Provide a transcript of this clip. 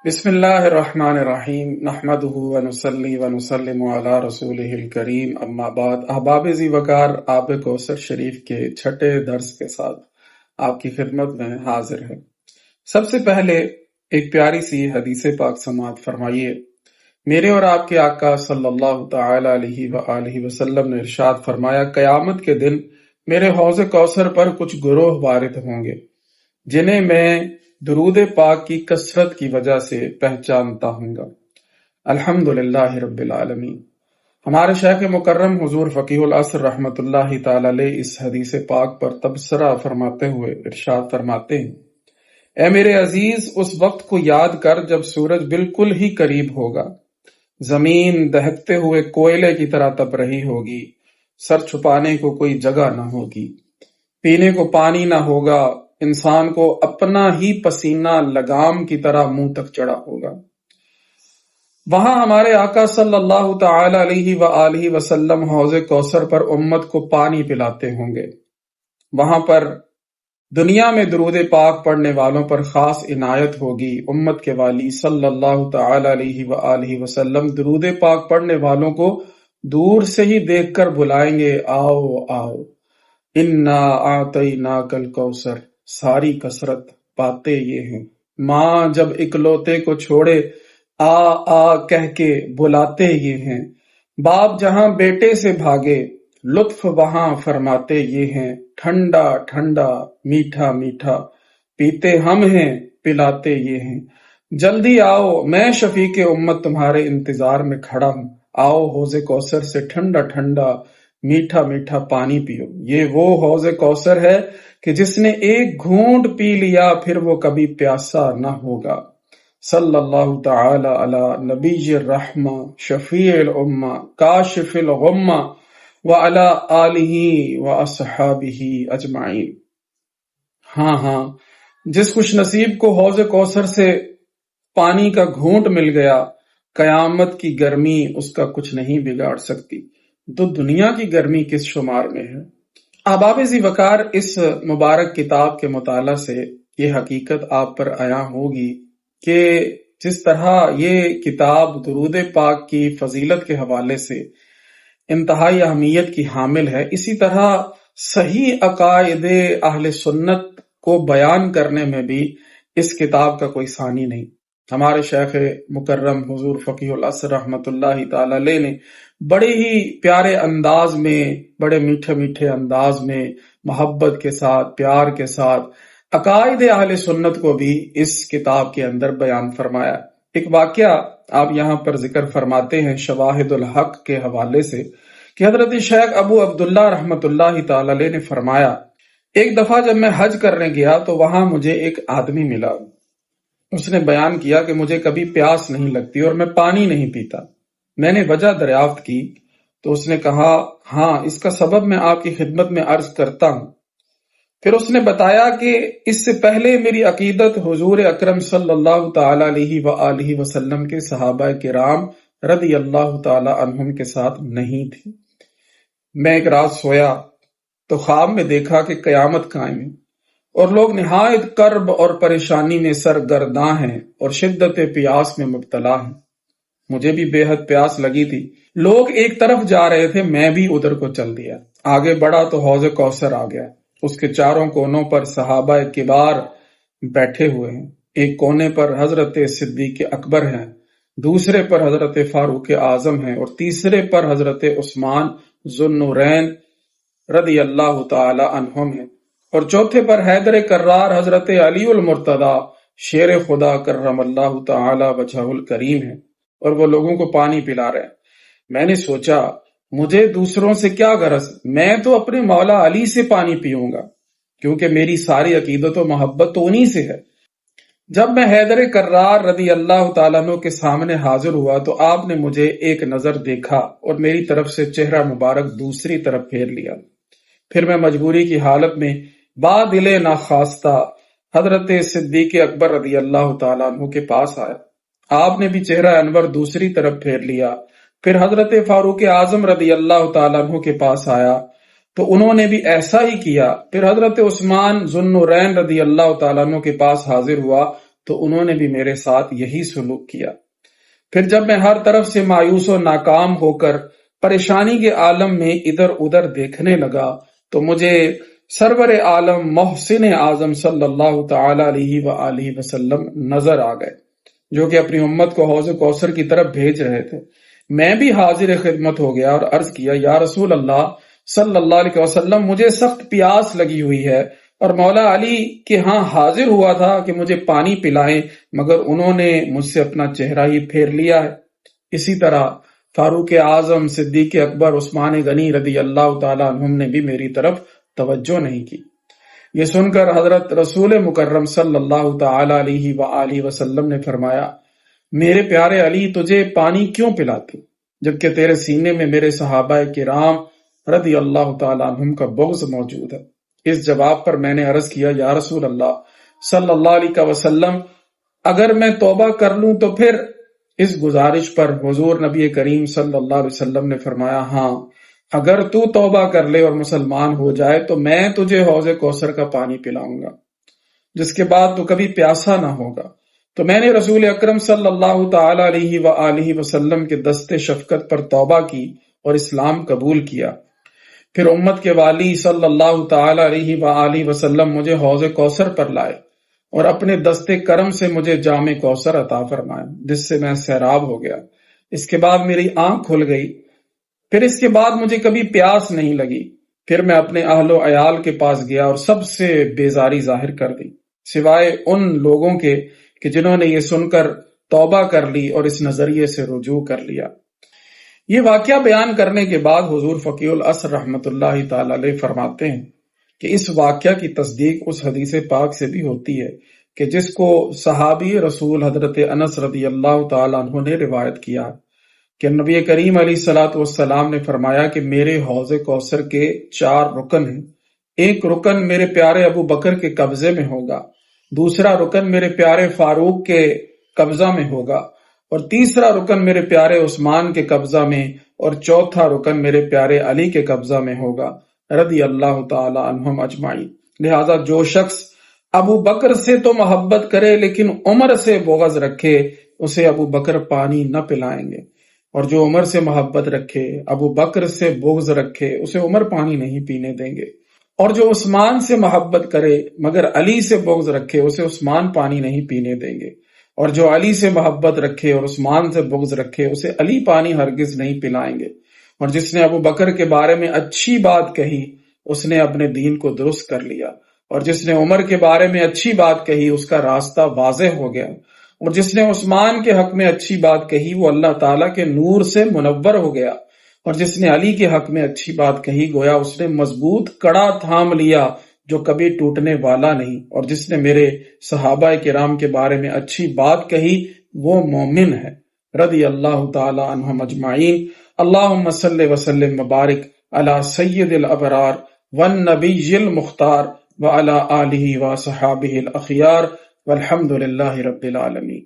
بسم اللہ الرحمن الرحیم نحمده ونصلی ونسلم علی رسولہ الکریم اما بعد احباب ذی وقار آب کوثر شریف کے چھٹے درس کے ساتھ آپ کی خدمت میں حاضر ہے۔ سب سے پہلے ایک پیاری سی حدیث پاک سماعت فرمائیے۔ میرے اور آپ کے آقا صلی اللہ تعالی علیہ وآلہ وسلم نے ارشاد فرمایا، قیامت کے دن میرے حوض کوثر پر کچھ گروہ وارد ہوں گے جنہیں میں درود پاک کی کثرت کی وجہ سے پہچانتا ہوں گا۔ الحمدللہ رب العالمین۔ ہمارے شیخ مکرم حضور فقیہ العصر رحمت اللہ تعالی علیہ اس حدیث پاک پر تبصرہ فرماتے ہوئے ارشاد فرماتے ہیں، اے میرے عزیز، اس وقت کو یاد کر جب سورج بالکل ہی قریب ہوگا، زمین دہکتے ہوئے کوئلے کی طرح تپ رہی ہوگی، سر چھپانے کو کوئی جگہ نہ ہوگی، پینے کو پانی نہ ہوگا، انسان کو اپنا ہی پسینہ لگام کی طرح منہ تک چڑھا ہوگا۔ وہاں ہمارے آقا صلی اللہ تعالی علیہ وآلہ وسلم حوض کوثر پر امت کو پانی پلاتے ہوں گے۔ وہاں پر دنیا میں درود پاک پڑھنے والوں پر خاص عنایت ہوگی۔ امت کے والی صلی اللہ تعالی علیہ وآلہ وسلم درود پاک پڑھنے والوں کو دور سے ہی دیکھ کر بلائیں گے، آؤ آؤ، انا اعطیناک الکوثر۔ ساری کثرت پاتے یہ ہیں، ماں جب اکلوتے کو چھوڑے آ آ کہہ کے بلاتے یہ ہیں، باپ جہاں بیٹے سے بھاگے لطف وہاں فرماتے یہ ہیں، ٹھنڈا ٹھنڈا میٹھا میٹھا پیتے ہم ہیں پلاتے یہ ہیں، جلدی آؤ میں شفیق امت تمہارے انتظار میں کھڑا ہوں، آؤ حوض کوثر سے ٹھنڈا ٹھنڈا میٹھا میٹھا پانی پیو۔ یہ وہ حوض کوثر ہے کہ جس نے ایک گھونٹ پی لیا پھر وہ کبھی پیاسا نہ ہوگا۔ صلی اللہ تعالی علی نبی الرحمہ شفیع الامہ کاشف الغمہ وعلی آلہ واصحابہ اجمعین۔ ہاں، جس خوش نصیب کو حوض کوثر سے پانی کا گھونٹ مل گیا، قیامت کی گرمی اس کا کچھ نہیں بگاڑ سکتی، تو دنیا کی گرمی کس شمار میں ہے۔ احباب ذی وقار، اس مبارک کتاب کے مطالعہ سے یہ حقیقت آپ پر عیاں ہوگی کہ جس طرح یہ کتاب درود پاک کی فضیلت کے حوالے سے انتہائی اہمیت کی حامل ہے، اسی طرح صحیح عقائد اہل سنت کو بیان کرنے میں بھی اس کتاب کا کوئی ثانی نہیں۔ ہمارے شیخ مکرم حضور فقیہ العصر رحمت اللہ تعالی علیہ نے بڑے ہی پیارے انداز میں، بڑے میٹھے میٹھے انداز میں، محبت کے ساتھ، پیار کے ساتھ عقائد اہل سنت کو بھی اس کتاب کے اندر بیان فرمایا۔ ایک واقعہ آپ یہاں پر ذکر فرماتے ہیں شواہد الحق کے حوالے سے کہ حضرت شیخ ابو عبداللہ رحمت اللہ تعالی علیہ نے فرمایا، ایک دفعہ جب میں حج کرنے گیا تو وہاں مجھے ایک آدمی ملا۔ اس نے بیان کیا کہ مجھے کبھی پیاس نہیں لگتی اور میں پانی نہیں پیتا۔ میں نے وجہ دریافت کی تو اس نے کہا، ہاں اس کا سبب میں آپ کی خدمت میں عرض کرتا ہوں۔ پھر اس نے بتایا کہ اس سے پہلے میری عقیدت حضور اکرم صلی اللہ تعالی علیہ وآلہ وسلم کے صحابہ کرام رضی اللہ تعالی عنہم کے ساتھ نہیں تھی۔ میں ایک رات سویا تو خواب میں دیکھا کہ قیامت قائم ہے اور لوگ نہایت کرب اور پریشانی میں سرگرداں ہیں اور شدت پیاس میں مبتلا ہیں۔ مجھے بھی بے حد پیاس لگی تھی۔ لوگ ایک طرف جا رہے تھے، میں بھی ادھر کو چل دیا۔ آگے بڑھا تو حوض کوثر آ گیا۔ اس کے چاروں کونوں پر صحابہ کبار بیٹھے ہوئے ہیں۔ ایک کونے پر حضرت صدیق اکبر ہیں، دوسرے پر حضرت فاروق اعظم ہیں اور تیسرے پر حضرت عثمان ذو النورین رضی اللہ تعالی عنہم ہیں، اور چوتھے پر حیدر کرار حضرت علی المرتضی شیر خدا کرم اللہ تعالی وجہہ الکریم ہیں، اور وہ لوگوں کو پانی پلا رہے ہیں۔ میں نے سوچا مجھے دوسروں سے کیا غرض، میں تو اپنے مولا علی سے پانی پیوں گا، کیونکہ میری ساری عقیدت و محبت تو انہی سے ہے۔ جب میں حیدر کرار رضی اللہ تعالیٰ عنہ کے سامنے حاضر ہوا تو آپ نے مجھے ایک نظر دیکھا اور میری طرف سے چہرہ مبارک دوسری طرف پھیر لیا۔ پھر میں مجبوری کی حالت میں بادل ناخواستہ حضرت صدیق اکبر رضی اللہ تعالیٰ عنہ کے پاس آیا۔ آپ نے بھی چہرہ انور دوسری طرف پھیر لیا۔ پھر حضرت فاروق اعظم رضی اللہ تعالیٰ عنہ کے پاس آیا تو انہوں نے بھی ایسا ہی کیا۔ پھر حضرت عثمان ذو النورین رضی اللہ تعالیٰ عنہ کے پاس حاضر ہوا تو انہوں نے بھی میرے ساتھ یہی سلوک کیا۔ پھر جب میں ہر طرف سے مایوس و ناکام ہو کر پریشانی کے عالم میں ادھر ادھر دیکھنے لگا تو مجھے سرور عالم محسن اعظم صلی اللہ تعالی علیہ وآلہ وسلم نظر آ گئے، جو کہ اپنی امت کو حوض کوثر کی طرف بھیج رہے تھے۔ میں بھی حاضر خدمت ہو گیا اور عرض کیا، یا رسول اللہ صلی اللہ علیہ وسلم، مجھے سخت پیاس لگی ہوئی ہے اور مولا علی کے ہاں حاضر ہوا تھا کہ مجھے پانی پلائیں، مگر انہوں نے مجھ سے اپنا چہرہ ہی پھیر لیا ہے۔ اسی طرح فاروق اعظم، صدیق اکبر، عثمان غنی رضی اللہ تعالیٰ عنہم نے بھی میری طرف توجہ نہیں کی۔ یہ سن کر حضرت رسول مکرم صلی اللہ تعالی علیہ وآلہ وسلم نے فرمایا، میرے پیارے علی، تجھے پانی کیوں پلاتی جبکہ تیرے سینے میں میرے صحابہ کرام رضی اللہ تعالیٰ عنہم کا بغض موجود ہے؟ اس جواب پر میں نے عرض کیا، یا رسول اللہ صلی اللہ علیہ وسلم، اگر میں توبہ کر لوں تو پھر؟ اس گزارش پر حضور نبی کریم صلی اللہ علیہ وسلم نے فرمایا، ہاں، اگر تو توبہ کر لے اور مسلمان ہو جائے تو میں تجھے حوض کوثر کا پانی پلاؤں گا، جس کے بعد تو کبھی پیاسا نہ ہوگا۔ تو میں نے رسول اکرم صلی اللہ تعالی علیہ وآلہ وسلم کے دست شفقت پر توبہ کی اور اسلام قبول کیا۔ پھر امت کے والی صلی اللہ تعالی علیہ وآلہ وسلم مجھے حوض کوثر پر لائے اور اپنے دست کرم سے مجھے جام کوثر عطا فرمائے، جس سے میں سیراب ہو گیا۔ اس کے بعد میری آنکھ کھل گئی، پھر اس کے بعد مجھے کبھی پیاس نہیں لگی۔ پھر میں اپنے اہل و عیال کے پاس گیا اور سب سے بیزاری ظاہر کر دی، سوائے ان لوگوں کے کہ جنہوں نے یہ سن کر توبہ کر لی اور اس نظریے سے رجوع کر لیا۔ یہ واقعہ بیان کرنے کے بعد حضور فقیہ العصر رحمۃ اللہ تعالی علیہ فرماتے ہیں کہ اس واقعہ کی تصدیق اس حدیث پاک سے بھی ہوتی ہے کہ جس کو صحابی رسول حضرت انس رضی اللہ تعالیٰ عنہ نے روایت کیا کہ نبی کریم علیہ الصلوۃ والسلام نے فرمایا کہ میرے حوض کوثر کے 4 رکن ہیں۔ ایک رکن میرے پیارے ابو بکر کے قبضے میں ہوگا، دوسرا رکن میرے پیارے فاروق کے قبضہ میں ہوگا، اور تیسرا رکن میرے پیارے عثمان کے قبضہ میں، اور چوتھا رکن میرے پیارے علی کے قبضہ میں ہوگا رضی اللہ تعالی عنہم اجمعین۔ لہذا جو شخص ابو بکر سے تو محبت کرے لیکن عمر سے بغض رکھے، اسے ابو بکر پانی نہ پلائیں گے، اور جو عمر سے محبت رکھے، ابو بکر سے بغض رکھے، اسے عمر پانی نہیں پینے دیں گے، اور جو عثمان سے محبت کرے مگر علی سے بغض رکھے، اسے عثمان پانی نہیں پینے دیں گے، اور جو علی سے محبت رکھے اور عثمان سے بغض رکھے، اسے علی پانی ہرگز نہیں پلائیں گے۔ اور جس نے ابو بکر کے بارے میں اچھی بات کہی، اس نے اپنے دین کو درست کر لیا، اور جس نے عمر کے بارے میں اچھی بات کہی، اس کا راستہ واضح ہو گیا، اور جس نے عثمان کے حق میں اچھی بات کہی، وہ اللہ تعالیٰ کے نور سے منور ہو گیا، اور جس نے علی کے حق میں اچھی بات کہی، گویا اس نے مضبوط کڑا تھام لیا جو کبھی ٹوٹنے والا نہیں، اور جس نے میرے صحابہ کرام کے بارے میں اچھی بات کہی، وہ مومن ہے رضی اللہ تعالی عنہم اجمعین۔ اللہم صلی وسلم مبارک علی سید الابرار والنبی المختار وعلی آلہ وصحابہ الاخیار والحمد للہ رب العالمین۔